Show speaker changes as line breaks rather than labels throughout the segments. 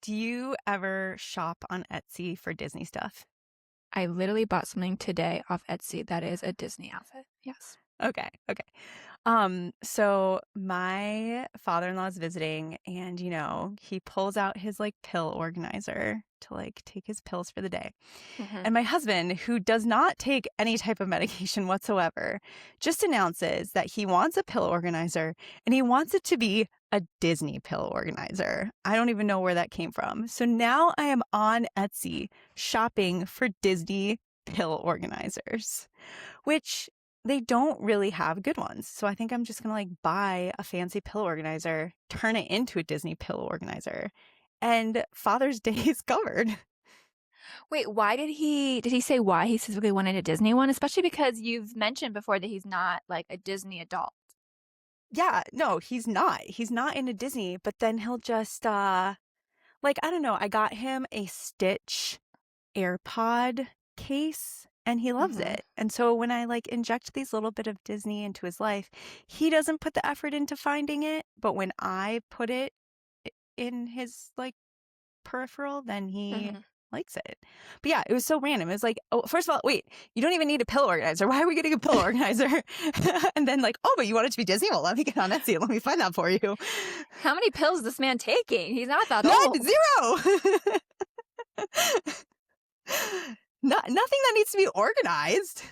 Do you ever shop on Etsy for Disney stuff?
I literally bought something today off Etsy that is a Disney outfit. Yes.
Okay, okay. So my father-in-law is visiting and he pulls out his like pill organizer to like take his pills for the day.
Hmm.
And my husband, who does not take any type of medication whatsoever, just announces that he wants a pill organizer and he wants it to be a Disney pill organizer. I don't even know where that came from. So now I am on Etsy shopping for Disney pill organizers, which they don't really have good ones. So I think I'm just going to like buy a fancy pill organizer, turn it into a Disney pill organizer, and Father's Day is covered.
Wait, why did he say why he specifically wanted a Disney one? Especially because you've mentioned before that he's not like a Disney adult.
Yeah, no, he's not. He's not into Disney, but then he'll just like I don't know, I got him a Stitch AirPod case and he loves
Hmm.
it. And so when I like inject these little bit of Disney into his life, he doesn't put the effort into finding it, but when I put it in his like peripheral, then he
Hmm.
likes it. But yeah, it was so random. It was like, oh, first of all, wait, you don't even need a pill organizer. Why are we getting a pill organizer? And then like, oh, but you want it to be Disney? Well, let me get on Etsy and let me find that for you.
How many pills is this man taking? He's not that
None,
old.
zero. Nothing that needs to be organized.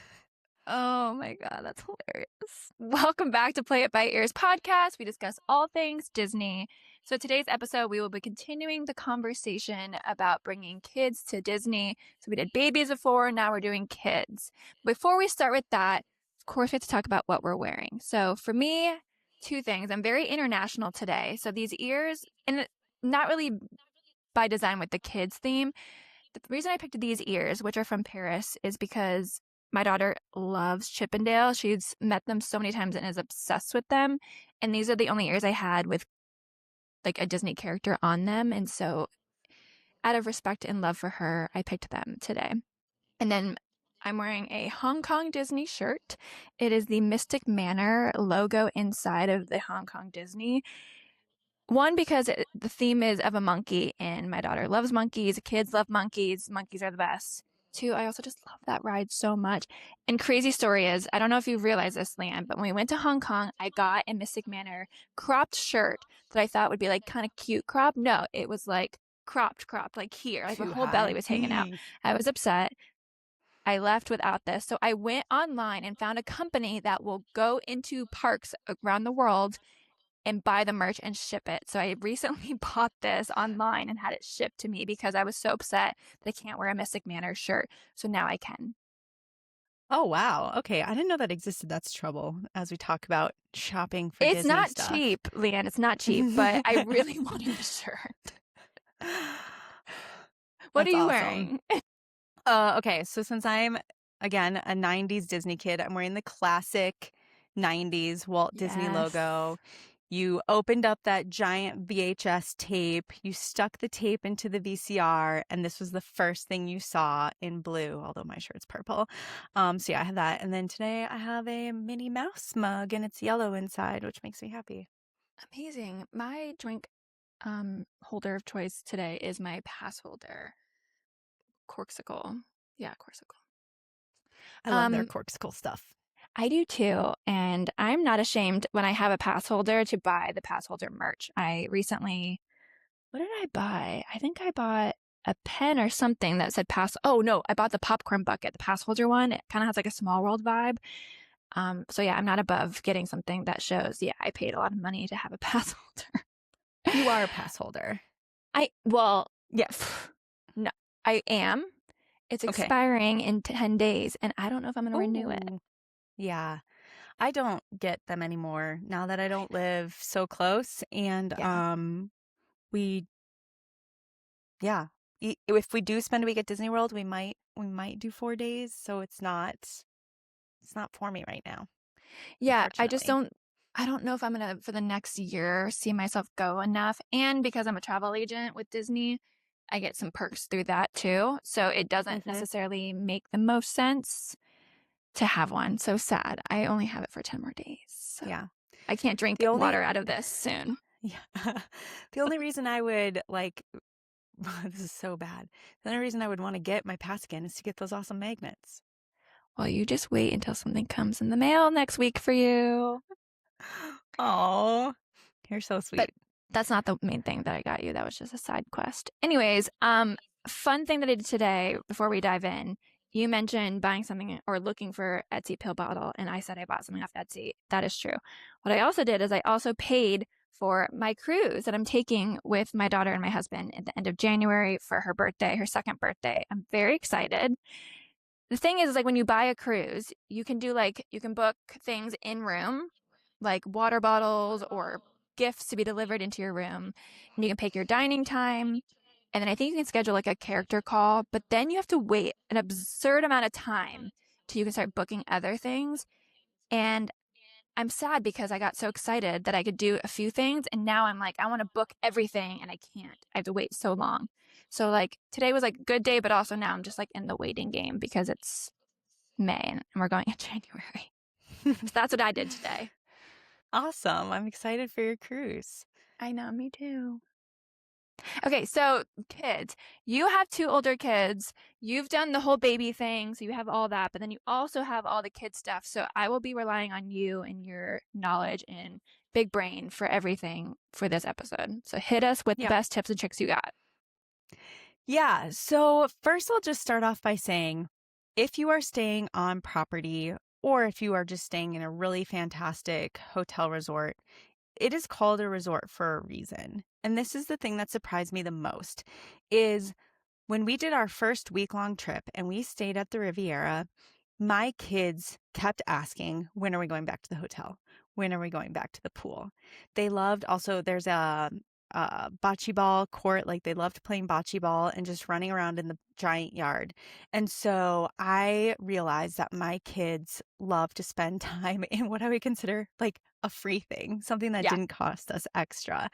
Oh my God, that's hilarious. Welcome back to Play It by Ears podcast. We discuss all things Disney. So, today's episode, we will be continuing the conversation about bringing kids to Disney. So, we did babies before, now we're doing kids. Before we start with that, of course, we have to talk about what we're wearing. So, for me, two things. I'm very international today. So, these ears, and not really by design with the kids theme. The reason I picked these ears, which are from Paris, is because my daughter loves Chippendale. She's met them so many times and is obsessed with them. And these are the only ears I had with like a Disney character on them. And so, out of respect and love for her, I picked them today. And then I'm wearing a Hong Kong Disney shirt. It is the Mystic Manor logo inside of the Hong Kong Disney. One, because the theme is of a monkey, and my daughter loves monkeys. Kids love monkeys. Monkeys are the best. Two, I also just love that ride so much. And crazy story is, I don't know if you realize this, Leanne, but when we went to Hong Kong, I got a Mystic Manor cropped shirt that I thought would be like kind of cute crop. No, it was like cropped, like here, like my
Too
whole belly
high.
was hanging out. I was upset. I left without this. So I went online and found a company that will go into parks around the world and buy the merch and ship it. So I recently bought this online and had it shipped to me because I was so upset that I can't wear a Mystic Manor shirt. So now I can.
Oh, wow. Okay. I didn't know that existed. That's trouble as we talk about shopping for
It's
Disney
not
stuff.
cheap, Leanne. It's not cheap, but I really wanted the shirt. What are
That's
you
awesome.
wearing?
Okay. So since I'm again a 90s Disney kid, I'm wearing the classic 90s Walt Disney
Yes.
logo. You opened up that giant VHS tape, you stuck the tape into the VCR, and this was the first thing you saw in blue, although my shirt's purple. So yeah, I have that. And then today I have a Minnie Mouse mug and it's yellow inside, which makes me happy.
Amazing. My drink holder of choice today is my pass holder, Corksicle. Yeah, Corksicle.
I love their
Um,
corksicle stuff.
I do too. And I'm not ashamed when I have a pass holder to buy the pass holder merch. I recently, what did I buy? I think I bought a pen or something that said pass. Oh no, I bought the popcorn bucket, the pass holder one. It kind of has like a small world vibe. So yeah, I'm not above getting something that shows, yeah, I paid a lot of money to have a pass holder.
You are a pass holder.
Well,
Yes.
no, I am. It's
Okay.
expiring in 10 days and I don't know if I'm going to renew it.
Oh, yeah. I don't get them anymore now that I don't live so close. And
Yeah.
we yeah. If we do spend a week at Disney World, we might do 4 days. So it's not for me right now,
Yeah,
unfortunately.
I don't know if I'm gonna for the next year see myself go enough. And because I'm a travel agent with Disney, I get some perks through that too. So it doesn't
Hmm.
necessarily make the most sense to have one. So sad. I only have it for 10 more days. So
Yeah.
I can't drink
The only
water out of this soon.
yeah. The only reason I would like This is so bad. The only reason I would want to get my pass again is to get those awesome magnets.
Well, you just wait until something comes in the mail next week for you.
Oh, you're so
But
sweet.
that's not the main thing that I got you. That was just a side quest. Anyways, fun thing that I did today before we dive in. You mentioned buying something or looking for Etsy pill bottle, and I said I bought something off Etsy. That is true. What I also did is I also paid for my cruise that I'm taking with my daughter and my husband at the end of January for her birthday, her second birthday. I'm very excited. The thing is like when you buy a cruise, you can book things in room, like water bottles or gifts to be delivered into your room, and you can pick your dining time. And then I think you can schedule like a character call, but then you have to wait an absurd amount of time till you can start booking other things. And I'm sad because I got so excited that I could do a few things. And now I'm like, I want to book everything and I can't. I have to wait so long. So like today was like a good day, but also now I'm just like in the waiting game because it's May and we're going in January. So that's what I did today.
Awesome. I'm excited for your cruise.
I know, me too. Okay, so kids, you have two older kids. You've done the whole baby thing, so you have all that, but then you also have all the kid stuff. So I will be relying on you and your knowledge and big brain for everything for this episode. So hit us with the best tips and tricks you got.
Yeah. So first, I'll just start off by saying if you are staying on property or if you are just staying in a really fantastic hotel resort, it is called a resort for a reason. And this is the thing that surprised me the most is when we did our first week-long trip and we stayed at the Riviera, my kids kept asking, when are we going back to the hotel? When are we going back to the pool? They loved also, there's a bocce ball court. Like they loved playing bocce ball and just running around in the giant yard. And so I realized that my kids love to spend time in what I would consider like a free thing, something that didn't cost us extra.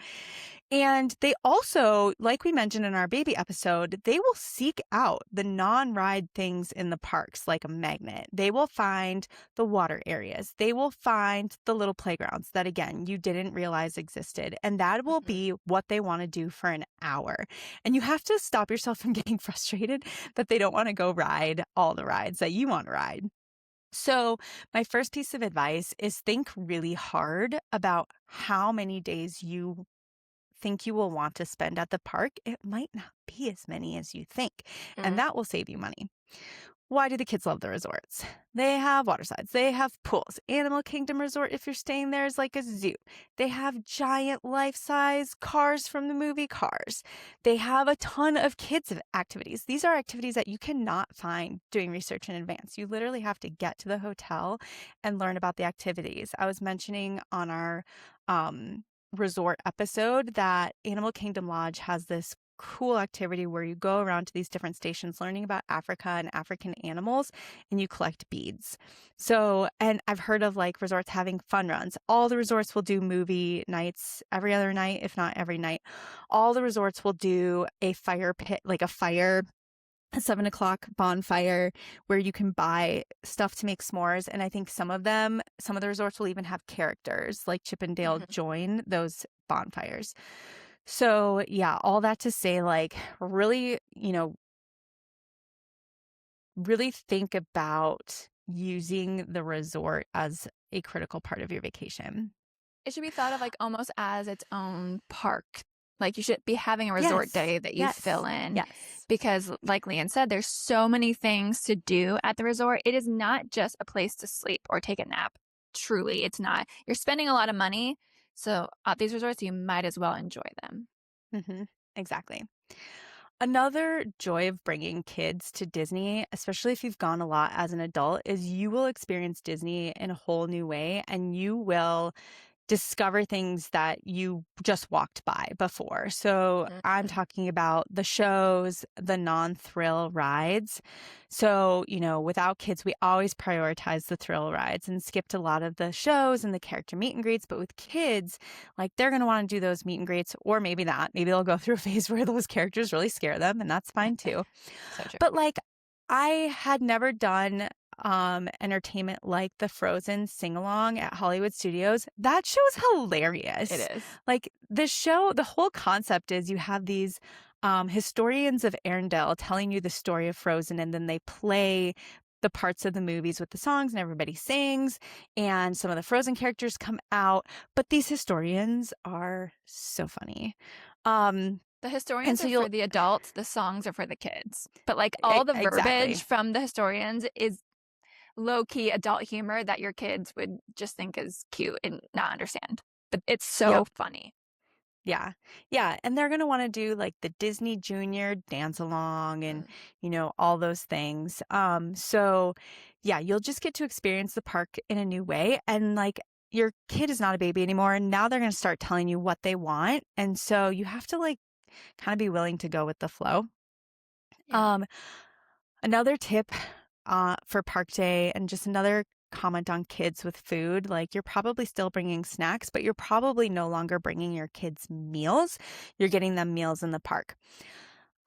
And they also, like we mentioned in our baby episode, they will seek out the non-ride things in the parks like a magnet. They will find the water areas. They will find the little playgrounds that, again, you didn't realize existed. And that will be what they want to do for an hour. And you have to stop yourself from getting frustrated that they don't want to go ride all the rides that you want to ride. So my first piece of advice is think really hard about how many days you think you will want to spend at the park. It might not be as many as you think, and that will save you money. Why do the kids love the resorts? They have water slides. They have pools. Animal Kingdom Resort, if you're staying there, is like a zoo. They have giant life-size cars from the movie Cars. They have a ton of kids activities. These are activities that you cannot find doing research in advance. You literally have to get to the hotel and learn about the activities. I was mentioning on our resort episode that Animal Kingdom Lodge has this cool activity where you go around to these different stations learning about Africa and African animals and you collect beads. So, and I've heard of like resorts having fun runs. All the resorts will do movie nights every other night, if not every night. All the resorts will do a fire pit, like a 7 o'clock bonfire where you can buy stuff to make s'mores. And I think some of the resorts will even have characters like Chip and Dale join those bonfires. So yeah, all that to say, like really, really think about using the resort as a critical part of your vacation.
It should be thought of like almost as its own park. Like you should be having a resort day that you fill in.
Yes.
Because like Leanne said, there's so many things to do at the resort. It is not just a place to sleep or take a nap. Truly, it's not. You're spending a lot of money. So at these resorts, you might as well enjoy them.
Exactly. Another joy of bringing kids to Disney, especially if you've gone a lot as an adult, is you will experience Disney in a whole new way and you will discover things that you just walked by before. So I'm talking about the shows, the non-thrill rides. So, without kids, we always prioritize the thrill rides and skipped a lot of the shows and the character meet and greets. But with kids, like they're going to want to do those meet and greets, or maybe not. Maybe they'll go through a phase where those characters really scare them, and that's fine too.
So true.
But like I had never done entertainment like the Frozen sing-along at Hollywood Studios. That show is hilarious.
It is.
Like the show, the whole concept is you have these historians of Arendelle telling you the story of Frozen, and then they play the parts of the movies with the songs and everybody sings, and some of the Frozen characters come out. But these historians are so funny.
The
And
historians
so
are for
you'll
the adults, the songs are for the kids. But like all the verbiage
exactly.
from the historians is low key adult humor that your kids would just think is cute and not understand. But it's so
Yep.
funny.
Yeah. Yeah. And they're going to want to do like the Disney Junior dance along and,
Mm.
all those things. So yeah, you'll just get to experience the park in a new way. And like your kid is not a baby anymore. And now they're going to start telling you what they want. And so you have to like kind of be willing to go with the flow.
Yeah.
Um, Another tip for park day and just another comment on kids with food, like you're probably still bringing snacks, but you're probably no longer bringing your kids meals. You're getting them meals in the park.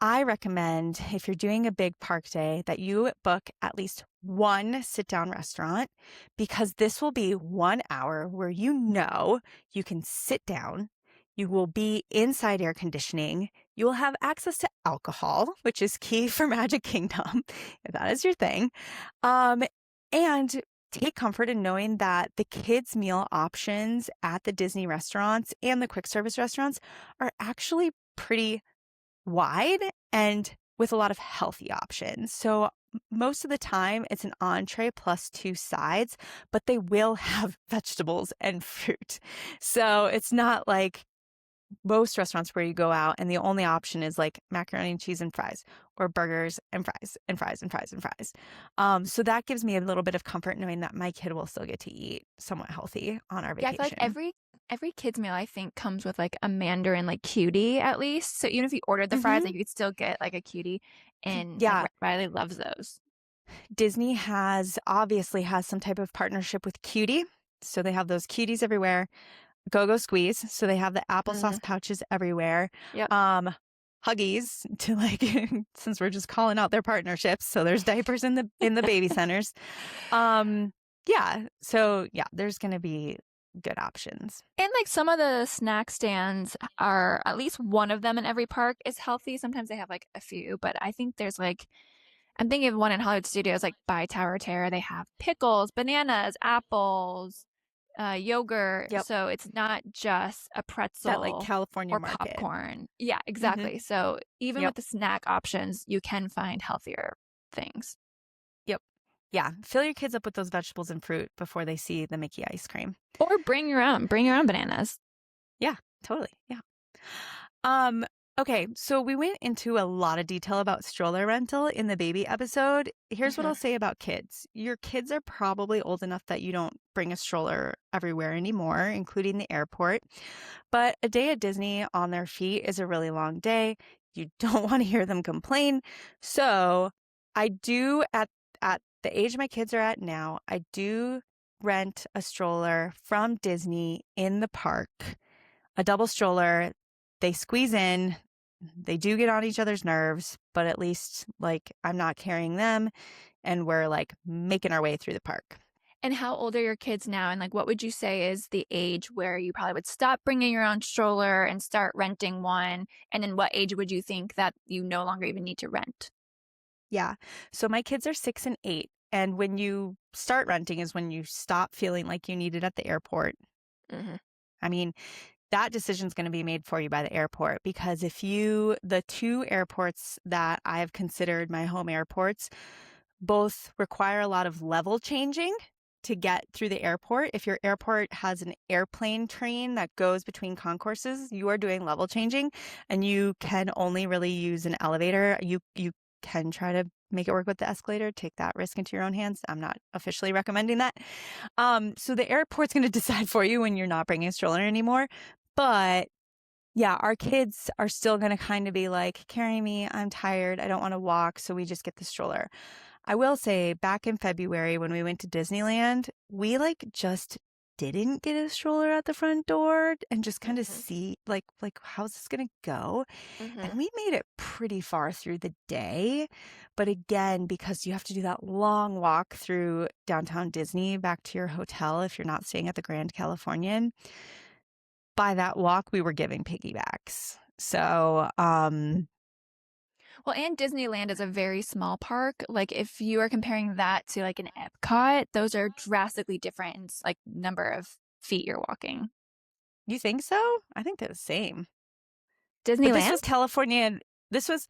I recommend if you're doing a big park day that you book at least one sit down restaurant because this will be 1 hour where you can sit down. You will be inside air conditioning. You will have access to alcohol, which is key for Magic Kingdom, if that is your thing. And take comfort in knowing that the kids' meal options at the Disney restaurants and the quick service restaurants are actually pretty wide and with a lot of healthy options. So most of the time it's an entree plus two sides, but they will have vegetables and fruit. So it's not like most restaurants where you go out and the only option is like macaroni and cheese and fries or burgers and fries and fries and fries and fries. So that gives me a little bit of comfort knowing that my kid will still get to eat somewhat healthy on our
Yeah, I feel like
vacation.
every kids meal I think comes with like a Mandarin like cutie at least. So even if you ordered the fries,
Hmm.
like you could still get like a cutie, and like
Yeah,
Riley loves those.
Disney obviously has some type of partnership with Cutie. So they have those cuties everywhere. Go Go Squeeze. So they have the
Hmm.
applesauce pouches everywhere.
Yep.
Um, Huggies to like since we're just calling out their partnerships. So there's diapers in the baby centers. Um, yeah. So yeah, there's gonna be good options.
And like some of the snack stands are at least one of them in every park is healthy. Sometimes they have like a few, but I think there's like I'm thinking of one in Hollywood Studios, like by Tower Terror. They have pickles, bananas, apples, yogurt.
Yep.
So it's not just a
That like
pretzel
California
or
market.
popcorn. Yeah,
Hmm.
exactly. So even
Yep.
with the snack options, you can find healthier things.
Yep. Yeah. Fill your kids up with those vegetables and fruit before they see the Mickey ice cream.
Or bring your own bananas.
Yeah, totally. Yeah. Um, okay, so we went into a lot of detail about stroller rental in the baby episode. Here's what
Hmm.
I'll say about kids. Your kids are probably old enough that you don't bring a stroller everywhere anymore, including the airport. But a day at Disney on their feet is a really long day. You don't want to hear them complain. So I do at the age my kids are at now, I do rent a stroller from Disney in the park, a double stroller. They squeeze in. They do get on each other's nerves, but at least like I'm not carrying them and we're like making our way through the park.
And how old are your kids now? And like, what would you say is the age where you probably would stop bringing your own stroller and start renting one? And then what age would you think that you no longer even need to rent?
Yeah. So my kids are 6 and 8. And when you start renting is when you stop feeling like you need it at the airport.
Hmm.
I mean, that decision is going to be made for you by the airport because the two airports that I've considered my home airports both require a lot of level changing to get through the airport. If your airport has an airplane train that goes between concourses, you are doing level changing and you can only really use an elevator. You can try to make it work with the escalator, take that risk into your own hands. I'm not officially recommending that. So the airport's going to decide for you when you're not bringing a stroller anymore. But yeah, our kids are still going to kind of be like, carry me, I'm tired, I don't want to walk. So we just get the stroller. I will say back in February when we went to Disneyland, we like just didn't get a stroller at the front door and just kind of
Hmm.
see like how's this going to go? And
Hmm.
we made it pretty far through the day. But again, because you have to do that long walk through downtown Disney back to your hotel if you're not staying at the Grand Californian, by that walk we were giving piggybacks. So,
Well, and Disneyland is a very small park. Like if you are comparing that to like an Epcot, those are drastically different in like number of feet you're walking.
You think so? I think they're the same. But this was
Disneyland?
California. This was,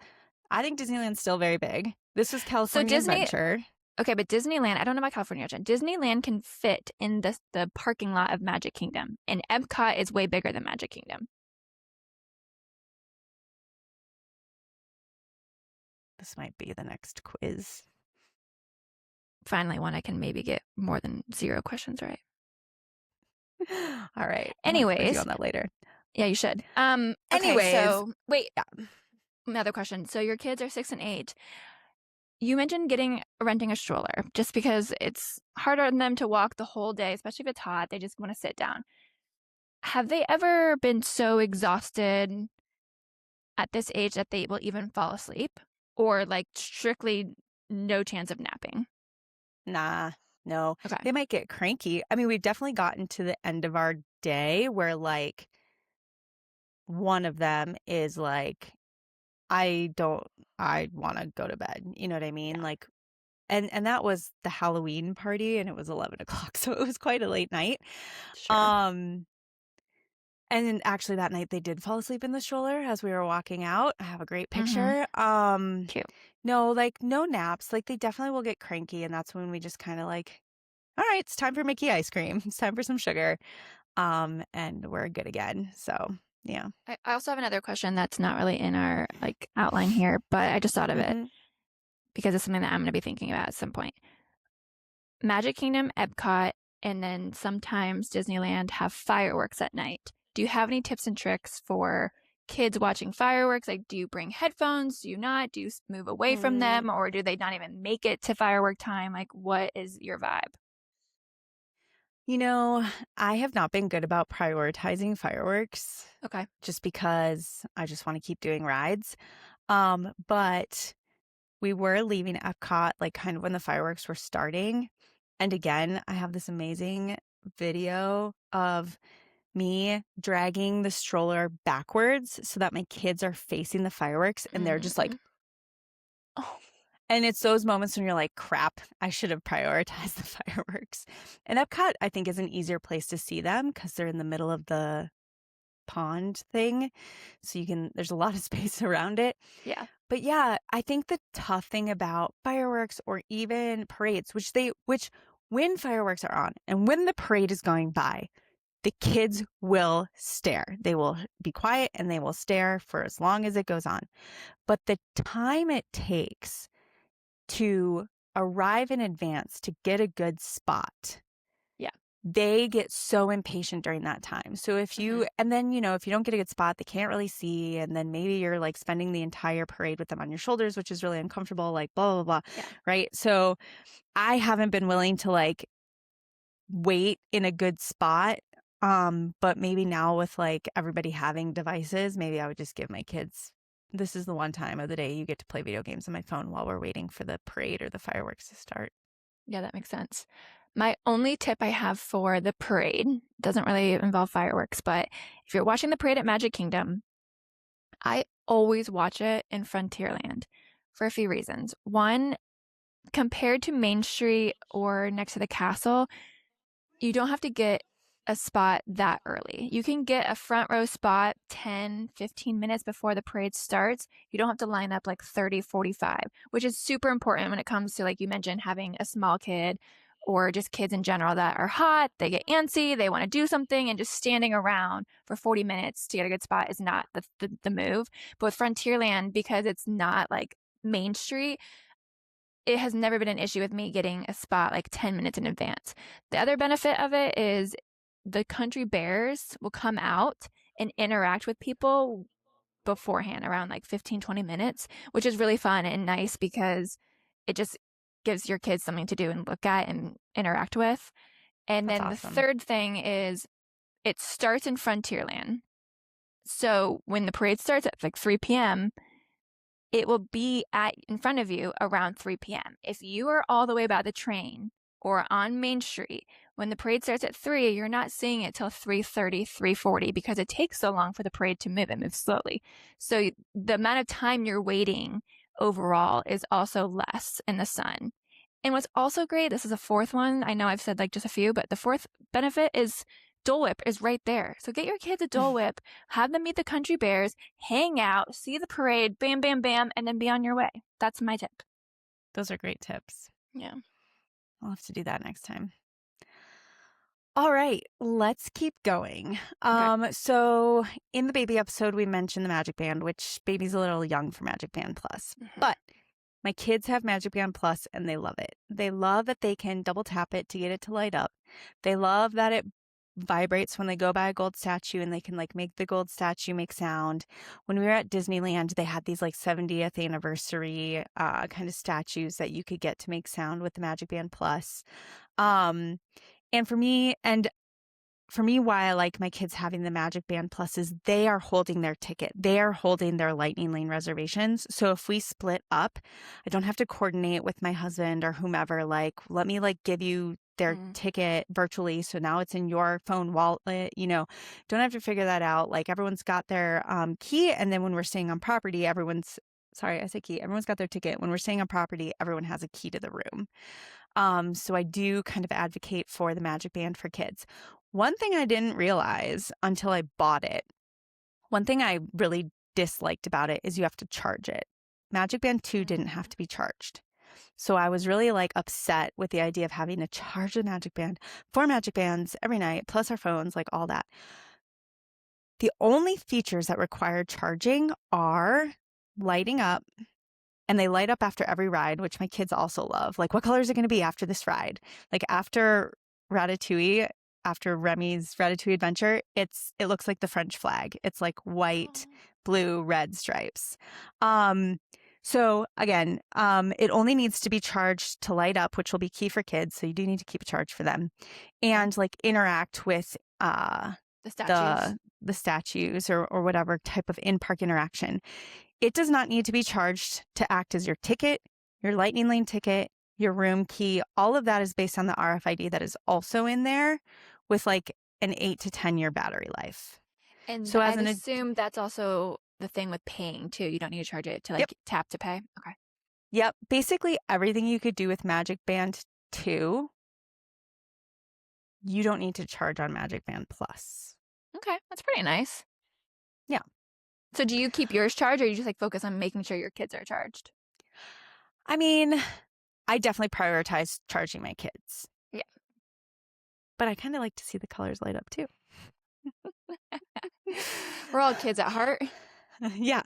I think Disneyland's still very big. This was
So
California
Disney,
Adventure.
okay, but Disneyland, I don't know about California Ocean. Disneyland can fit in the parking lot of Magic Kingdom, and Epcot is way bigger than Magic Kingdom.
This might be the next quiz.
Finally, one I can maybe get more than 0 questions right.
All right. I'll quiz
Anyways,
you on that later.
yeah, you should. Okay,
Anyways,
so wait,
yeah.
another question. So your kids are 6 and 8. You mentioned renting a stroller just because it's harder on them to walk the whole day, especially if it's hot. They just want to sit down. Have they ever been so exhausted at this age that they will even fall asleep, or like strictly no chance of napping?
Nah, no.
Okay.
They might get cranky. I mean, we've definitely gotten to the end of our day where like one of them is like, I want to go to bed. You know what I mean?
Yeah.
Like, and that was the Halloween party and it was 11 o'clock. So it was quite a late night.
Sure.
And then actually that night they did fall asleep in the stroller as we were walking out. I have a great picture.
Cute.
No, like no naps. Like they definitely will get cranky. And that's when we just kind of like, all right, it's time for Mickey ice cream. It's time for some sugar. And we're good again. So yeah.
I also have another question that's not really in our like outline here, but I just thought of it because it's something that I'm going to be thinking about at some point. Magic Kingdom, Epcot, and then sometimes Disneyland have fireworks at night. Do you have any tips and tricks for kids watching fireworks? Like, do you bring headphones? Do you not? Do you move away from them? Or do they not even make it to firework time? Like, what is your vibe?
You know, I have not been good about prioritizing fireworks.
Okay.
Just because I just want to keep doing rides. But we were leaving Epcot like kind of when the fireworks were starting. And again, I have this amazing video of me dragging the stroller backwards so that my kids are facing the fireworks and they're just like, oh. And it's those moments when you're like, crap, I should have prioritized the fireworks. And Epcot, I think, is an easier place to see them because they're in the middle of the pond thing. So there's a lot of space around it.
Yeah.
But yeah, I think the tough thing about fireworks or even parades, which when fireworks are on and when the parade is going by, the kids will stare. They will be quiet and they will stare for as long as it goes on. But the time it takes to arrive in advance to get a good spot, they get so impatient during that time. So if you, and then, if you don't get a good spot, they can't really see. And then maybe you're like spending the entire parade with them on your shoulders, which is really uncomfortable, like blah, blah, blah.
Yeah.
Right. So I haven't been willing to like wait in a good spot. But maybe now with like everybody having devices, maybe I would just give my kids, this is the one time of the day you get to play video games on my phone while we're waiting for the parade or the fireworks to start.
Yeah, that makes sense. My only tip I have for the parade doesn't really involve fireworks, but if you're watching the parade at Magic Kingdom, I always watch it in Frontierland for a few reasons. One, compared to Main Street or next to the castle, you don't have to get a spot that early. You can get a front row spot 10, 15 minutes before the parade starts. You don't have to line up like 30, 45, which is super important when it comes to, like you mentioned, having a small kid or just kids in general that are hot, they get antsy, they want to do something, and just standing around for 40 minutes to get a good spot is not the move. But with Frontierland, because it's not like Main Street, it has never been an issue with me getting a spot like 10 minutes in advance. The other benefit of it is the country bears will come out and interact with people beforehand around like 15, 20 minutes, which is really fun and nice because it just gives your kids something to do and look at and interact with. And
That's
then
awesome.
The third thing is it starts in Frontierland. So when the parade starts at like 3 p.m., it will be in front of you around 3 p.m. If you are all the way by the train or on Main Street, when the parade starts at 3, you're not seeing it till 3:30, 3:40 because it takes so long for the parade to move. It moves slowly. So the amount of time you're waiting overall is also less in the sun. And what's also great, this is a fourth one. I know I've said like just a few, but the fourth benefit is Dole Whip is right there. So get your kids a Dole Whip, have them meet the country bears, hang out, see the parade, bam, bam, bam, and then be on your way. That's my tip.
Those are great tips.
Yeah.
I'll have to do that next time. All right, let's keep going. So in the baby episode, we mentioned the Magic Band, which baby's a little young for Magic Band Plus. But my kids have Magic Band Plus and they love it. They love that they can double tap it to get it to light up. They love that it vibrates when they go by a gold statue and they can like make the gold statue make sound. When we were at Disneyland, they had these like 70th anniversary kind of statues that you could get to make sound with the Magic Band Plus. And for me, why I like my kids having the Magic Band Plus is they are holding their ticket. They are holding their Lightning Lane reservations. So if we split up, I don't have to coordinate with my husband or whomever. Like, let me like give you their ticket virtually. So now it's in your phone wallet, don't have to figure that out. Like everyone's got their key. And then when we're staying on property, everyone's got their ticket. When we're staying on property, everyone has a key to the room. So I do kind of advocate for the Magic Band for kids. One thing I didn't realize until I bought it, one thing I really disliked about it is you have to charge it. Magic Band 2 didn't have to be charged. So I was really like upset with the idea of having to charge the Magic Band, 4 Magic Bands every night, plus our phones, like all that. The only features that require charging are lighting up. And they light up after every ride, which my kids also love. Like, what color is it going to be after this ride? Like after Ratatouille, after Remy's Ratatouille adventure, it looks like the French flag. It's like white, blue, red stripes. So again, it only needs to be charged to light up, which will be key for kids. So you do need to keep a charge for them, and like interact with
the statues,
the statues or whatever type of in-park interaction. It does not need to be charged to act as your ticket, your Lightning Lane ticket, your room key. All of that is based on the RFID that is also in there with like an 8 to 10 year battery life.
And so I assume that's also the thing with paying too. You don't need to charge it to like tap to pay. Okay.
Yep. Basically everything you could do with Magic Band 2, you don't need to charge on Magic Band Plus.
Okay. That's pretty nice.
Yeah.
So do you keep yours charged or you just like focus on making sure your kids are charged?
I mean, I definitely prioritize charging my kids.
Yeah.
But I kind of like to see the colors light up too.
We're all kids at heart.
Yeah.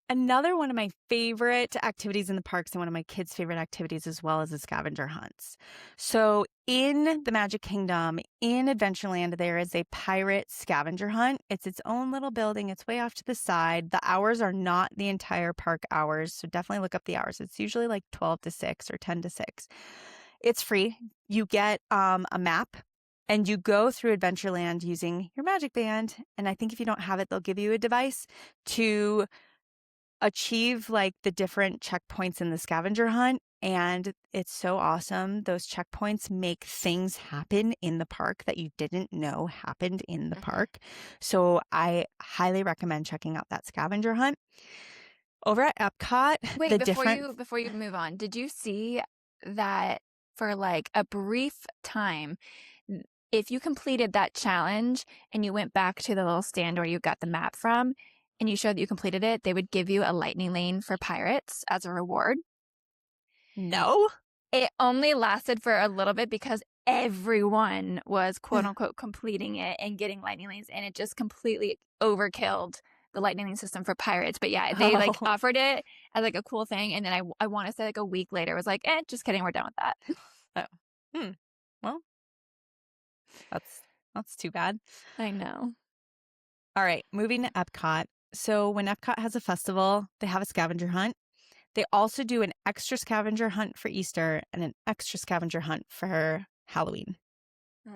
Another one of my favorite activities in the parks and one of my kids' favorite activities as well is the scavenger hunts. So in the Magic Kingdom, in Adventureland, there is a pirate scavenger hunt. It's its own little building. It's way off to the side. The hours are not the entire park hours. So definitely look up the hours. It's usually like 12 to 6 or 10 to 6. It's free. You get a map. And you go through Adventureland using your Magic Band. And I think if you don't have it, they'll give you a device to achieve like the different checkpoints in the scavenger hunt. And it's so awesome. Those checkpoints make things happen in the park that you didn't know happened in the park. So I highly recommend checking out that scavenger hunt. Over at Epcot,
wait, before you move on, did you see that for like a brief time, if you completed that challenge and you went back to the little stand where you got the map from and you showed that you completed it, they would give you a Lightning Lane for pirates as a reward?
No.
It only lasted for a little bit because everyone was quote unquote completing it and getting Lightning Lanes, and it just completely overkilled the Lightning Lane system for pirates. But yeah, they like offered it as like a cool thing, and then I want to say like a week later it was like, just kidding, we're done with that.
Well, that's too bad.
I know.
All right, moving to Epcot. So when Epcot has a festival, they have a scavenger hunt. They also do an extra scavenger hunt for Easter and an extra scavenger hunt for Halloween.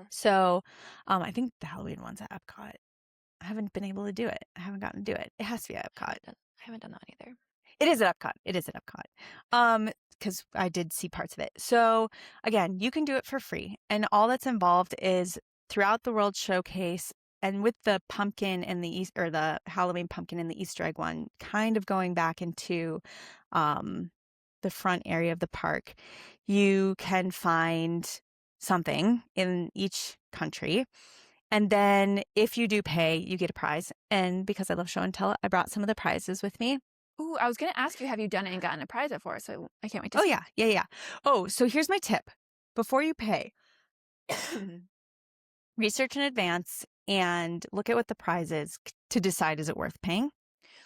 So I think the Halloween one's at Epcot. I haven't been able to do it. I haven't gotten to do it. It has to be at Epcot.
I haven't done that one either.
It is at Epcot. Because I did see parts of it. So again, you can do it for free. And all that's involved is throughout the World Showcase, and with the pumpkin and the East or the Halloween pumpkin and the Easter egg one, kind of going back into the front area of the park, you can find something in each country. And then if you do pay, you get a prize. And because I love show and tell, I brought some of the prizes with me.
Ooh, I was going to ask you, have you done it and gotten a prize before? So I can't wait to
Oh,
see.
yeah. Oh, so here's my tip. Before you pay, research in advance and look at what the prize is to decide, is it worth paying?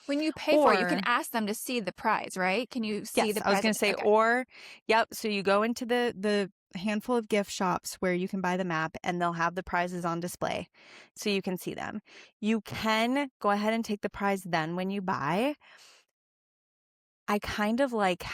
When you pay for it, you can ask them to see the prize, right? Can you see
Yes,
the
I was
prize?
going to say,
Okay.
or, yep. So you go into the handful of gift shops where you can buy the map and they'll have the prizes on display so you can see them. You can go ahead and take the prize then when you buy. I kind of like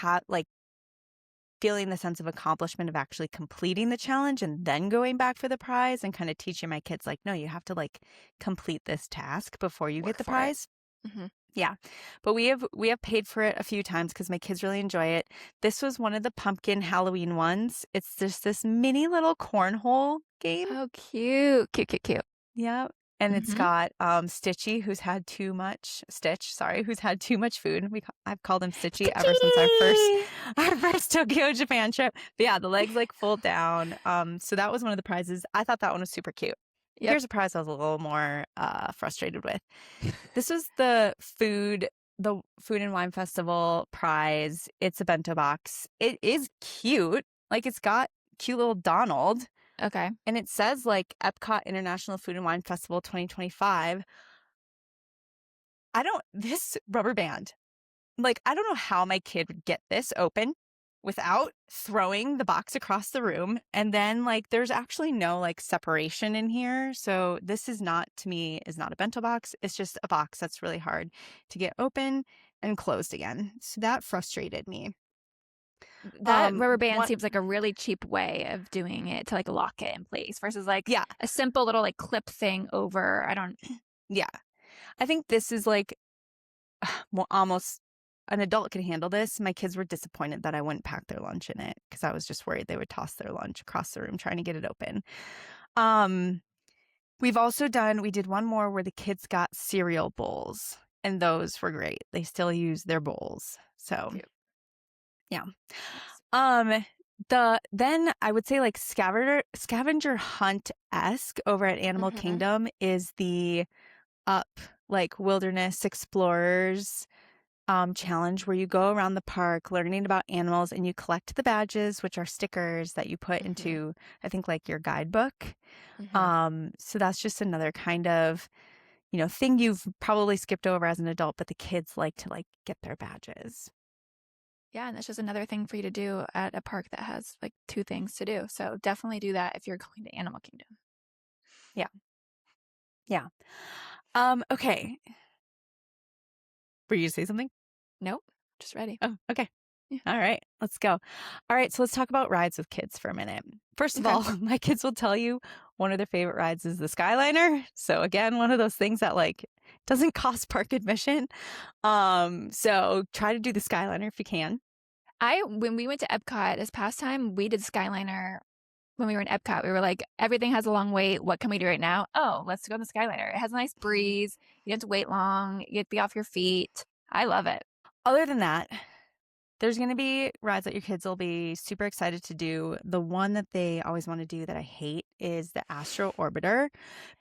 feeling the sense of accomplishment of actually completing the challenge and then going back for the prize and kind of teaching my kids like, no, you have to like complete this task before you get
Work
the
for it.
prize.
Mm-hmm.
Yeah. But we have paid for it a few times because my kids really enjoy it. This was one of the pumpkin Halloween ones. It's just this mini little cornhole game.
Oh, cute. Cute.
Yeah. And it's
Mm-hmm.
got Stitchy, who's had too much food. I've called him Stitchy ever since our first Tokyo, Japan trip. But yeah, the legs like fold down. So that was one of the prizes. I thought that one was super cute.
Yep.
Here's a prize I was a little more frustrated with. This was the food and wine festival prize. It's a bento box. It is cute. Like it's got cute little Donald.
Okay.
And it says like Epcot International Food and Wine Festival 2025. This rubber band, like, I don't know how my kid would get this open without throwing the box across the room. And then like, there's actually no like separation in here. So this is not a bento box. It's just a box that's really hard to get open and closed again. So that frustrated me.
That rubber band
What?
seems like a really cheap way of doing it to like lock it in place versus like
Yeah.
a simple little like clip thing over.
Yeah. I think this is like almost an adult can handle this. My kids were disappointed that I wouldn't pack their lunch in it because I was just worried they would toss their lunch across the room trying to get it open. We did one more where the kids got cereal bowls, and those were great. They still use their bowls. So,
Cute.
yeah.
Nice.
Then I would say like scavenger hunt-esque over at Animal
Mm-hmm.
Kingdom is the Up like Wilderness Explorers challenge where you go around the park learning about animals and you collect the badges, which are stickers that you put into, I think, like your guidebook. So that's just another kind of, thing you've probably skipped over as an adult, but the kids like to like get their badges.
Yeah, and that's just another thing for you to do at a park that has like two things to do. So definitely do that if you're going to Animal Kingdom.
Yeah. Yeah. Okay. Were you to say something?
Nope. Just ready.
Oh, okay.
Yeah.
All right, let's go. All right, so let's talk about rides with kids for a minute. First of all, my kids will tell you one of their favorite rides is the Skyliner. So again, one of those things that like doesn't cost park admission. So try to do the Skyliner if you can.
When we went to Epcot this past time, we did Skyliner. When we were in Epcot, we were like, everything has a long wait. What can we do right now? Oh, let's go on the Skyliner. It has a nice breeze. You don't have to wait long. You get to be off your feet. I love it.
Other than that, there's going to be rides that your kids will be super excited to do. The one that they always want to do that I hate is the Astro Orbiter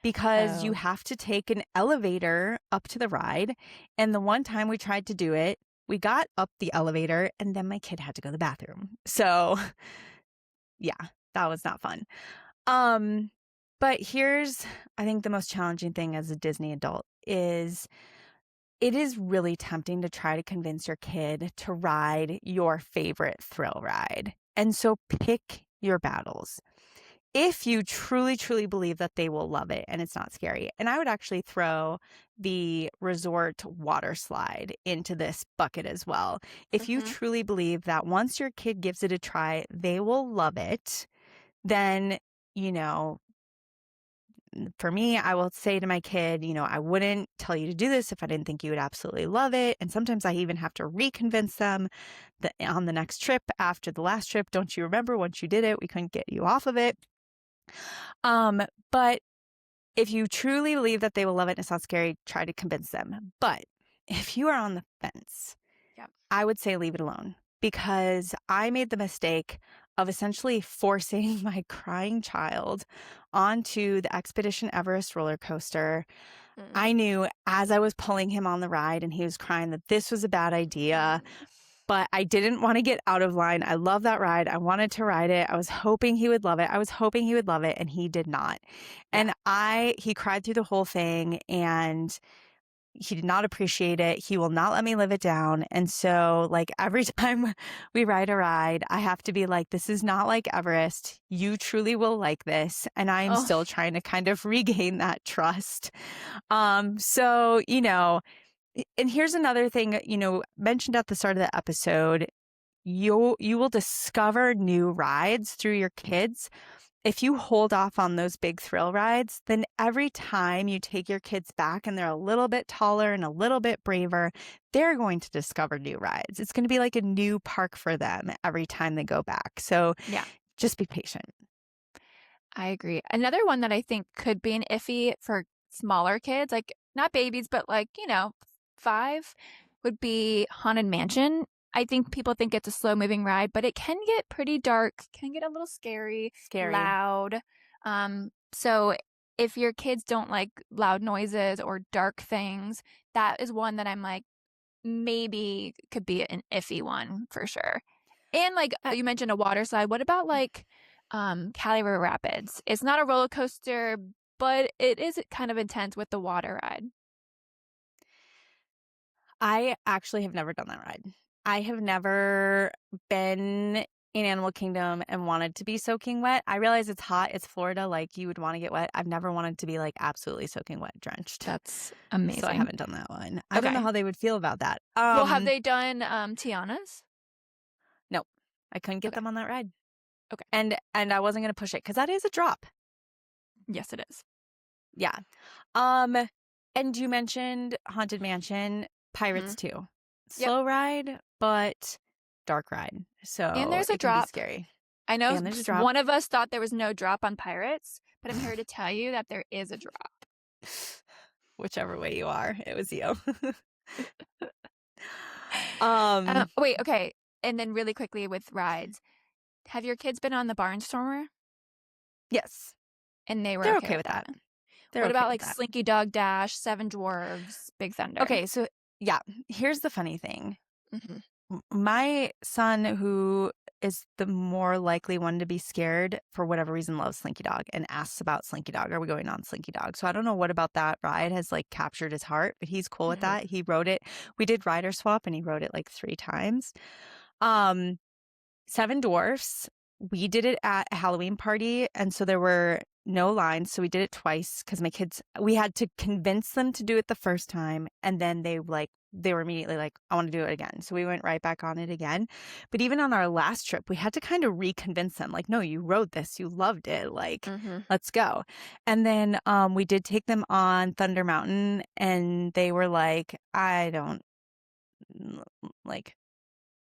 because you have to take an elevator up to the ride. And the one time we tried to do it, we got up the elevator and then my kid had to go to the bathroom. So yeah, that was not fun. But here's, I think, the most challenging thing as a Disney adult is it is really tempting to try to convince your kid to ride your favorite thrill ride. And so pick your battles. If you truly, truly believe that they will love it and it's not scary. And I would actually throw the resort water slide into this bucket as well. If you truly believe that once your kid gives it a try, they will love it, then, for me, I will say to my kid, I wouldn't tell you to do this if I didn't think you would absolutely love it. And sometimes I even have to reconvince them that on the next trip after the last trip, don't you remember once you did it, we couldn't get you off of it. But if you truly believe that they will love it and it's not scary, try to convince them. But if you are on the fence,
Yeah.
I would say leave it alone, because I made the mistake of essentially forcing my crying child onto the Expedition Everest roller coaster.
Mm.
I knew as I was pulling him on the ride and he was crying that this was a bad idea, but I didn't want to get out of line. I love that ride. I wanted to ride it. I was hoping he would love it. I was hoping he would love it, and he did not.
Yeah.
And he cried through the whole thing, and he did not appreciate it. He will not let me live it down. And so, like, every time we ride a ride, I have to be like, this is not like Everest. You truly will like this. And I am
Oh,
still trying to kind of regain that trust. So, and here's another thing, mentioned at the start of the episode. You will discover new rides through your kids. If you hold off on those big thrill rides, then every time you take your kids back and they're a little bit taller and a little bit braver, they're going to discover new rides. It's going to be like a new park for them every time they go back. So
yeah.
just be patient.
I agree. Another one that I think could be an iffy for smaller kids, like not babies, but like, 5, would be Haunted Mansion. I think people think it's a slow moving ride, but it can get pretty dark, can get a little scary,
Scary.
loud. So if your kids don't like loud noises or dark things, that is one that I'm like, maybe could be an iffy one for sure. And like you mentioned a water slide. What about like Cali River Rapids? It's not a roller coaster, but it is kind of intense with the water ride.
I actually have never done that ride. I have never been in Animal Kingdom and wanted to be soaking wet. I realize it's hot. It's Florida. Like, you would want to get wet. I've never wanted to be like absolutely soaking wet, drenched.
That's amazing.
So I haven't done that one. I don't know how they would feel about that.
Well, have they done Tiana's?
No, I couldn't get
Okay.
them on that ride.
Okay.
And I wasn't going to push it because that is a drop.
Yes, it is.
Yeah. And you mentioned Haunted Mansion, Pirates too. Slow ride, but dark ride. So
And there's a
it can be
drop.
scary.
I know
And there's a drop.
one of us thought there was no drop on Pirates, but I'm here to tell you that there is a drop.
Whichever way you are, it was you.
Wait, okay. And then really quickly with rides, have your kids been on the Barnstormer?
Yes.
And they're
okay with that.
What about like Slinky Dog Dash, Seven Dwarfs, Big Thunder?
Okay, so yeah, here's the funny thing.
Mm-hmm.
My son, who is the more likely one to be scared for whatever reason, loves Slinky Dog and asks about Slinky Dog. Are we going on Slinky Dog? So I don't know what about that ride has like captured his heart, but he's cool with that. He rode it. We did rider swap and he rode it like 3 times. Seven Dwarfs, we did it at a Halloween party, and so there were no lines, so we did it twice because my kids, we had to convince them to do it the first time, and then they were immediately like, I want to do it again. So we went right back on it again. But even on our last trip, we had to kind of reconvince them, like, no, you rode this, you loved it, like, let's go. And then we did take them on Thunder Mountain, and they were like, I don't like.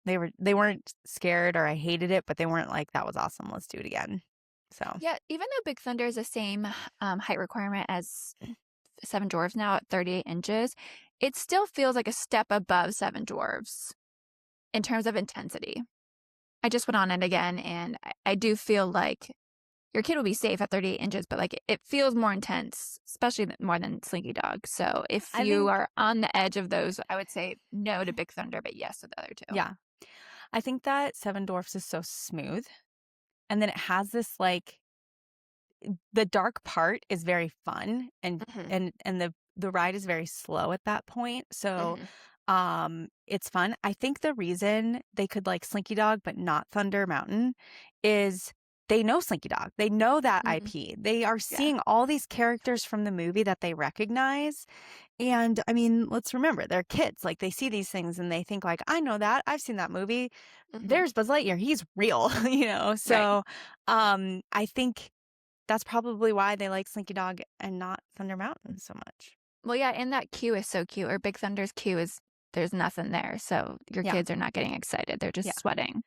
They weren't scared or I hated it, but they weren't like, that was awesome, let's do it again. So
yeah, even though Big Thunder is the same height requirement as Seven Dwarfs now at 38 inches, it still feels like a step above Seven Dwarfs in terms of intensity. I just went on it again, and I do feel like your kid will be safe at 38 inches, but like it feels more intense, especially more than Slinky Dog. So if you are on the edge of those, I would say no to Big Thunder, but yes to the other two.
Yeah. I think that Seven Dwarfs is so smooth. And then it has this like, the dark part is very fun and the ride is very slow at that point. So it's fun. I think the reason they could like Slinky Dog but not Thunder Mountain is they know Slinky Dog. They know that IP. They are seeing all these characters from the movie that they recognize. And I mean, let's remember, they're kids. Like, they see these things and they think like, I know that. I've seen that movie. There's Buzz Lightyear. He's real, So I think that's probably why they like Slinky Dog and not Thunder Mountain so much.
Well, yeah, and that queue is so cute. Or Big Thunder's queue is, there's nothing there. So your kids are not getting excited. They're just sweating.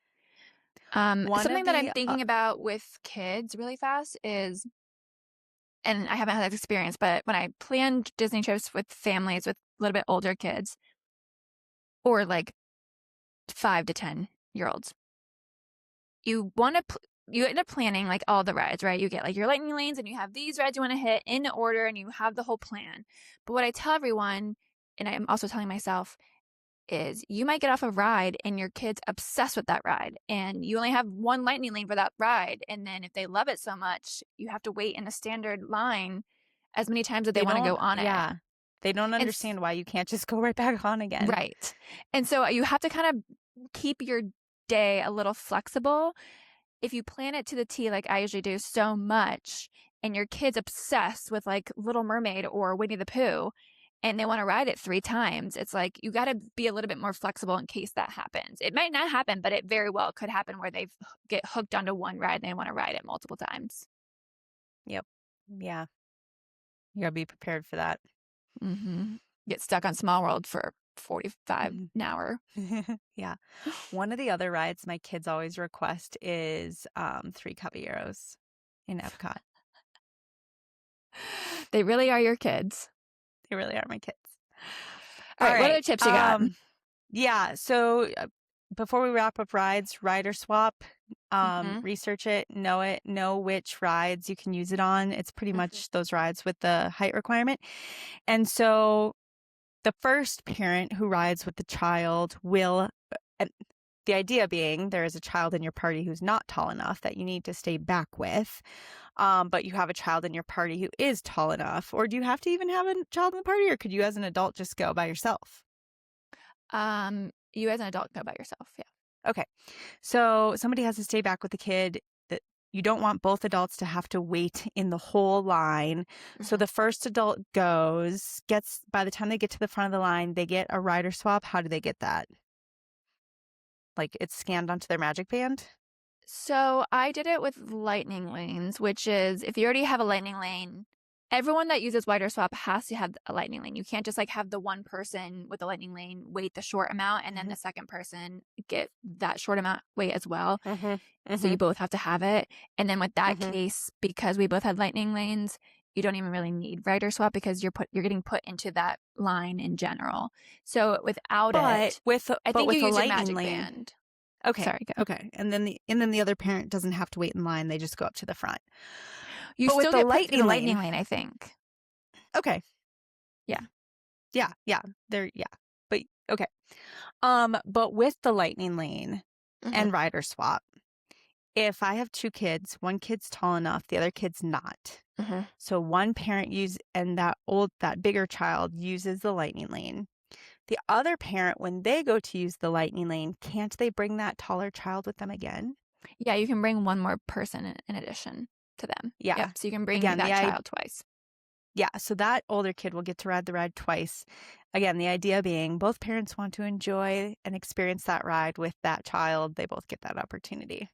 Something that I'm thinking about with kids really fast is, and I haven't had that experience, but when I planned Disney trips with families with a little bit older kids or like 5 to 10-year-olds, you want to you end up planning like all the rides, right? You get like your lightning lanes and you have these rides you want to hit in order and you have the whole plan. But what I tell everyone, and I'm also telling myself, is you might get off a ride and your kid's obsessed with that ride and you only have one lightning lane for that ride. And then if they love it so much, you have to wait in a standard line as many times as they
They
want to go
don't,
on it.
yeah. They don't
And
understand why you can't just go right back on again.
right. And so you have to kind of keep your day a little flexible. If you plan it to the T, like I usually do so much, and your kid's obsessed with like Little Mermaid or Winnie the Pooh, and they want to ride it 3 times, it's like you got to be a little bit more flexible in case that happens. It might not happen, but it very well could happen where they get hooked onto one ride and they want to ride it multiple times.
Yep. Yeah. You gotta be prepared for that.
Mm-hmm. Get stuck on Small World for 45 an hour.
Yeah. One of the other rides my kids always request is 3 Caballeros in Epcot.
They really are your kids.
They really are my kids.
All right, what other tips you got?
Yeah. So before we wrap up rides, rider swap.
Mhm.
Research it, know which rides you can use it on. It's pretty much those rides with the height requirement. And so the first parent who rides with the child will, and the idea being there is a child in your party who's not tall enough that you need to stay back with. But you have a child in your party who is tall enough. Or do you have to even have a child in the party, or could you as an adult just go by yourself?
You as an adult go by yourself. Yeah.
Okay. So somebody has to stay back with the kid. That you don't want both adults to have to wait in the whole line. So the first adult gets, by the time they get to the front of the line, they get a rider swap. How do they get that? Like it's scanned onto their Magic Band?
So I did it with lightning lanes, which is if you already have a lightning lane, everyone that uses rider swap has to have a lightning lane. You can't just like have the one person with the lightning lane wait the short amount and then the second person get that short amount wait as well. So you both have to have it. And then with that case, because we both had lightning lanes, you don't even really need rider swap because you're getting put into that line in general. So without it, I think you use your Magic Band.
Okay.
Sorry, go.
Okay. And then the other parent doesn't have to wait in line. They just go up to the front.
You still get put through the lightning lane, I think.
Okay.
Yeah.
Yeah. But okay. But with the lightning lane and rider swap, if I have 2 kids, one kid's tall enough, the other kid's not. So one parent and that bigger child uses the lightning lane. The other parent, when they go to use the lightning lane, can't they bring that taller child with them again?
Yeah, you can bring one more person in addition to them.
Yeah.
Yep, so you can bring that child twice.
Yeah, so that older kid will get to ride the ride twice. Again, the idea being both parents want to enjoy and experience that ride with that child. They both get that opportunity.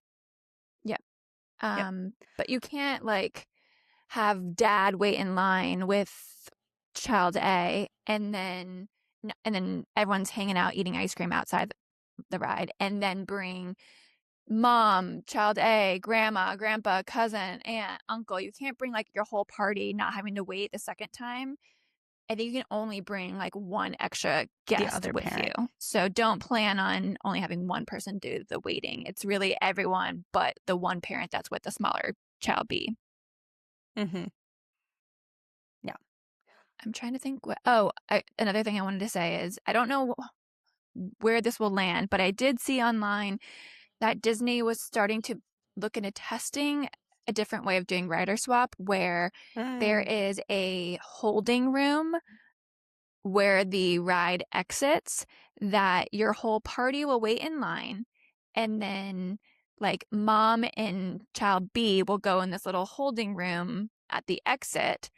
Yep. But you can't like have dad wait in line with child A and then everyone's hanging out eating ice cream outside the ride and then bring mom, child A, grandma, grandpa, cousin, aunt, uncle. You can't bring like your whole party not having to wait the second time. I think you can only bring like one extra guest with you. So don't plan on only having one person do the waiting. It's really everyone but the one parent that's with the smaller child B.
Yeah.
I'm trying to think another thing I wanted to say is I don't know where this will land, but I did see online that Disney was starting to look into testing a different way of doing rider swap where there is a holding room where the ride exits that your whole party will wait in line and then like mom and child B will go in this little holding room at the exit.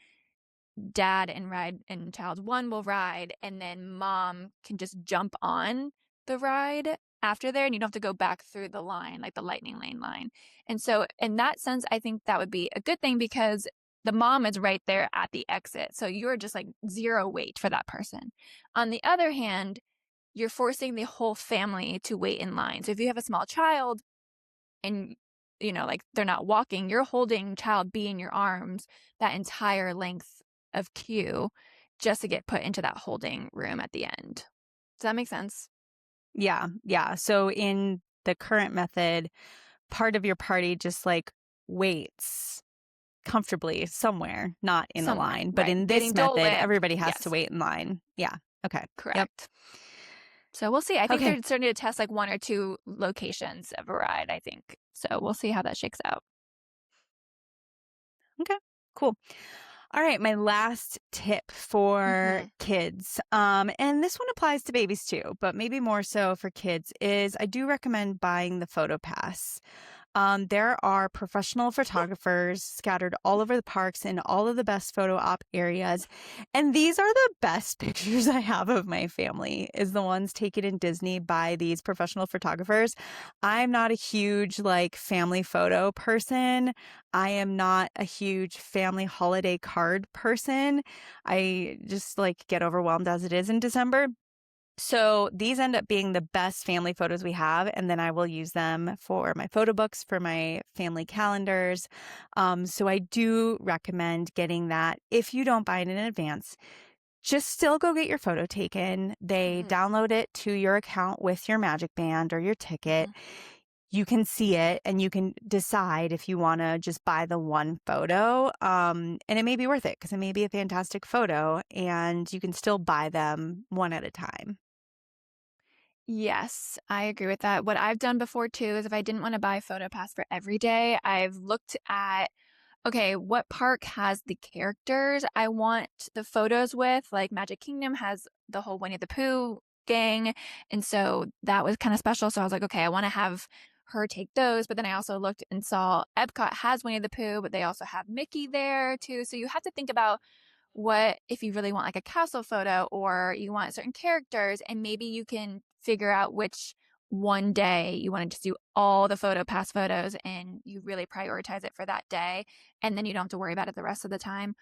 Dad and child 1 will ride and then mom can just jump on the ride after there and you don't have to go back through the line like the lightning lane line. And so in that sense I think that would be a good thing because the mom is right there at the exit, so you're just like zero wait for that person. On the other hand, you're forcing the whole family to wait in line. So if you have a small child and like they're not walking, you're holding child B in your arms that entire length of queue just to get put into that holding room at the end. Does that make sense?
Yeah. Yeah. So in the current method, part of your party just like waits comfortably somewhere, not in the
Somewhere,
line. But
right.
in
Getting
this
Dole
method,
Whip.
everybody has to
Yes,
wait in line. Yeah. Okay. Yep.
correct. So we'll see. I think
Okay.
they're starting to test like 1 or 2 locations of a ride, I think. So we'll see how that shakes out.
Okay. Cool. All right, my last tip for
Mm-hmm.
kids, and this one applies to babies too, but maybe more so for kids, is I do recommend buying the photo pass. There are professional photographers scattered all over the parks in all of the best photo op areas. And these are the best pictures I have of my family, is the ones taken in Disney by these professional photographers. I'm not a huge like family photo person. I am not a huge family holiday card person. I just like get overwhelmed as it is in December. So these end up being the best family photos we have, and then I will use them for my photo books, for my family calendars. So I do recommend getting that. If you don't buy it in advance, just still go get your photo taken. They
Mm-hmm.
download it to your account with your Magic Band or your ticket.
Mm-hmm.
You can see it and you can decide if you want to just buy the one photo. And it may be worth it because it may be a fantastic photo and you can still buy them one at a time.
Yes, I agree with that. What I've done before too is if I didn't want to buy a photo pass for every day, I've looked at, okay, what park has the characters I want the photos with? Like Magic Kingdom has the whole Winnie the Pooh gang. And so that was kind of special. So I was like, okay, I want to have her take those. But then I also looked and saw Epcot has Winnie the Pooh, but they also have Mickey there too. So you have to think about what if you really want like a castle photo or you want certain characters, and maybe you can figure out which one day you want to just do all the photo pass photos and you really prioritize it for that day, and then you don't have to worry about it the rest of the time.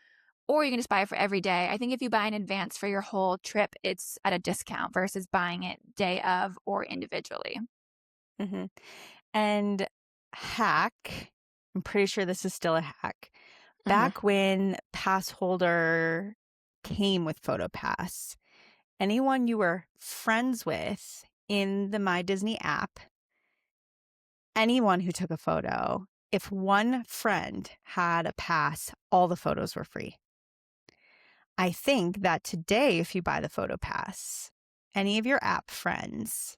Or you can just buy it for every day. I think if you buy in advance for your whole trip, it's at a discount versus buying it day of or individually.
Hmm. And hack, I'm pretty sure this is still a hack.
Mm-hmm.
Back when Pass Holder came with PhotoPass, anyone you were friends with in the My Disney app, anyone who took a photo, if one friend had a pass, all the photos were free. I think that today, if you buy the PhotoPass, any of your app friends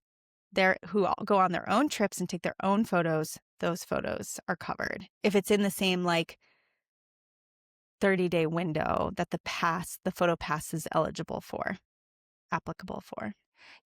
there who all go on their own trips and take their own photos, those photos are covered. If it's in the same like 30-day window that the photo pass is applicable for.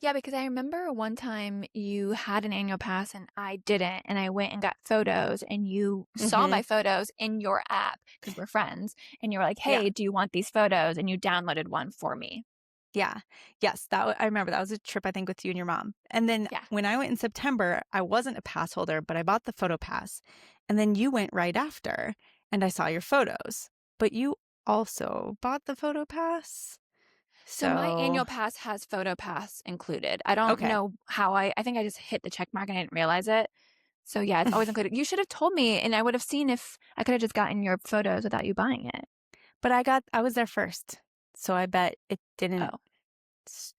Yeah, because I remember one time you had an annual pass and I didn't, and I went and got photos, and you saw
Hmm.
my photos in your app because we're friends, and you were like,
Yeah.
"Hey, do you want these photos?" And you downloaded one for me.
Yeah. Yes. I remember that was a trip, I think, with you and your mom. And then
Yeah.
when I went in September, I wasn't a pass holder, but I bought the photo pass. And then you went right after and I saw your photos. But you also bought the photo pass.
So my
So,
annual pass has photo pass included. I don't
okay.
know how I think I just hit the check mark and I didn't realize it. So yeah, it's always included. You should have told me and I would have seen if I could have just gotten your photos without you buying it.
But I was there first. So I bet it didn't.
Oh,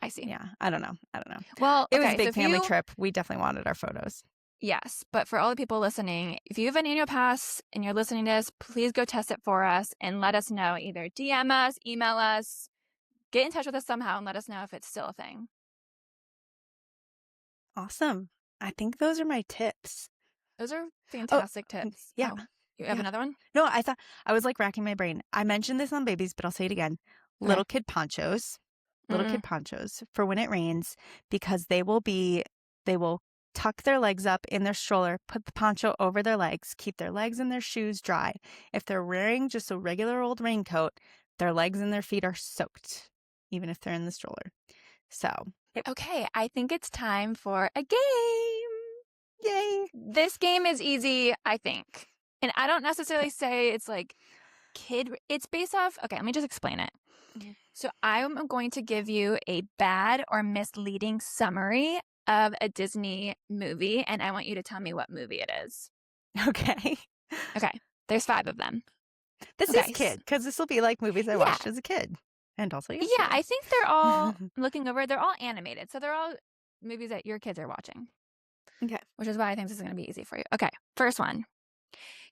I see.
Yeah. I don't know. I don't know.
Well,
It was a
okay. So
big
if
family
you
trip. We definitely wanted our photos.
Yes, but for all the people listening, if you have an annual pass and you're listening to this, please go test it for us and let us know. Either DM us, email us, get in touch with us somehow and let us know if it's still a thing.
Awesome. I think those are my tips.
Those are
Oh,
fantastic tips.
yeah.
Oh, you have
Yeah.
another one?
No, I thought I was like racking my brain. I mentioned this on babies, but I'll say it again.
Okay.
Little kid ponchos, little
Mm-mm.
kid ponchos for when it rains because they will tuck their legs up in their stroller, put the poncho over their legs, keep their legs and their shoes dry. If they're wearing just a regular old raincoat, their legs and their feet are soaked, even if they're in the stroller. So, yep.
Okay, I think it's time for a game.
Yay.
This game is easy, I think. And I don't necessarily say it's like it's based off, okay, let me just explain it.
Mhm.
So I'm going to give you a bad or misleading summary of a Disney movie, and I want you to tell me what movie it is.
Okay.
Okay. There's 5 of them.
This
Okay.
is kid, because this will be like movies I watched as a kid. And also
Yeah,
yesterday.
I think they're all, looking over, they're all animated. So they're all movies that your kids are watching.
Okay.
Which is why I think this is going to be easy for you. Okay. First one.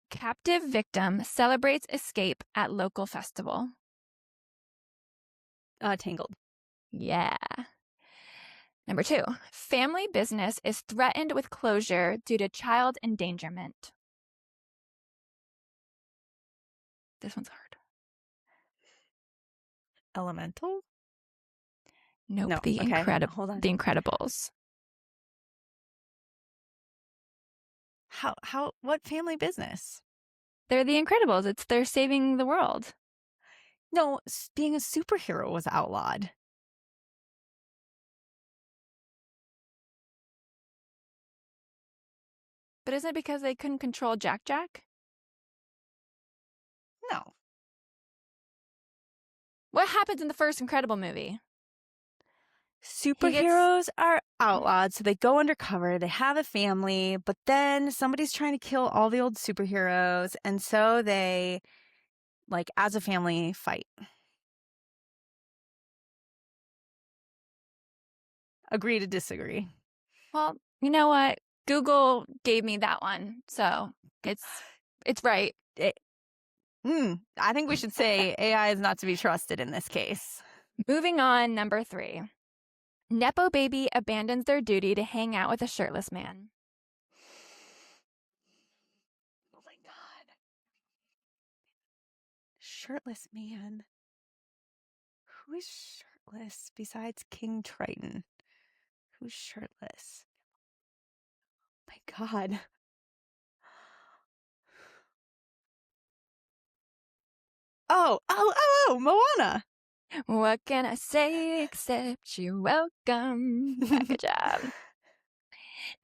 Captive victim celebrates escape at local festival.
Tangled.
Yeah. Number 2. Family business is threatened with closure due to child endangerment. This one's hard.
Elemental?
Nope.
No. Okay. Hold on.
The Incredibles.
What family business?
They're the Incredibles. They're saving the world.
No, being a superhero was outlawed.
But isn't it because they couldn't control Jack Jack?
No.
What happens in the first Incredible movie?
Superheroes are outlawed, so they go undercover, they have a family, but then somebody's trying to kill all the old superheroes, and so they, like, as a family, fight. Agree to disagree.
Well, you know what? Google gave me that one, so it's right.
I think we should say AI is not to be trusted in this case.
Moving on, number 3. Nepo baby abandons their duty to hang out with a shirtless man.
Oh my God. Shirtless man. Who is shirtless besides King Triton? Who's shirtless? My God. Oh, Moana.
What can I say except you're welcome? Yeah, good job.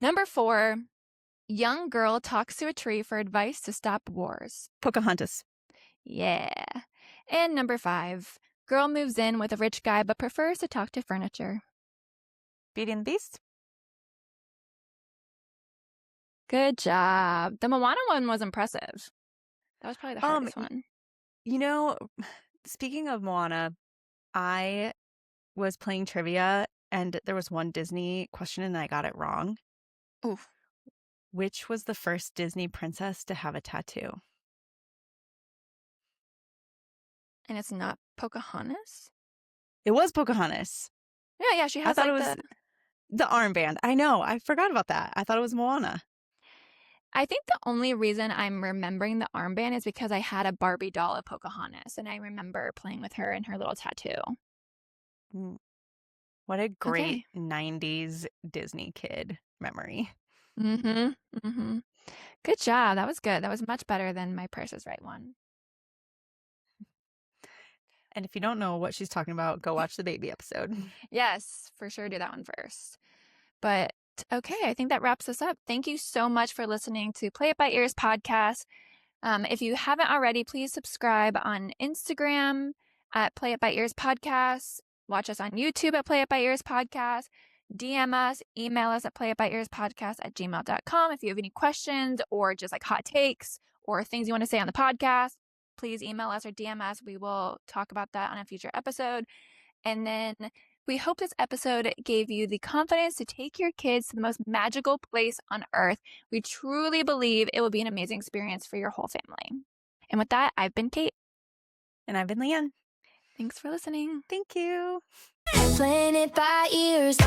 Number 4. Young girl talks to a tree for advice to stop wars.
Pocahontas.
Yeah. And number 5. Girl moves in with a rich guy but prefers to talk to furniture.
Beauty and the Beast.
Good job. The Moana one was impressive. That was probably the hardest one.
You know, speaking of Moana, I was playing trivia and there was one Disney question and I got it wrong.
Oof.
Which was the first Disney princess to have a tattoo?
And it's not Pocahontas?
It was Pocahontas.
Yeah, she has
I thought it was the armband. I know. I forgot about that. I thought it was Moana.
I think the only reason I'm remembering the armband is because I had a Barbie doll of Pocahontas, and I remember playing with her and her little tattoo.
What a great 90s Disney kid memory.
Mm-hmm. Good job. That was good. That was much better than my Price is Right one.
And if you don't know what she's talking about, go watch the baby episode.
Yes, for sure do that one first. But okay, I think that wraps us up. Thank you so much for listening to Play It By Ears podcast. If you haven't already, please subscribe on Instagram at Play It By Ears podcast. Watch us on YouTube at Play It By Ears podcast. DM us, email us at playitbyearspodcast@gmail.com. If you have any questions or just like hot takes or things you want to say on the podcast, please email us or DM us. We will talk about that on a future episode. And then we hope this episode gave you the confidence to take your kids to the most magical place on earth. We truly believe it will be an amazing experience for your whole family. And with that, I've been Kate.
And I've been Leanne.
Thanks for listening.
Thank you.
Playing it by ears.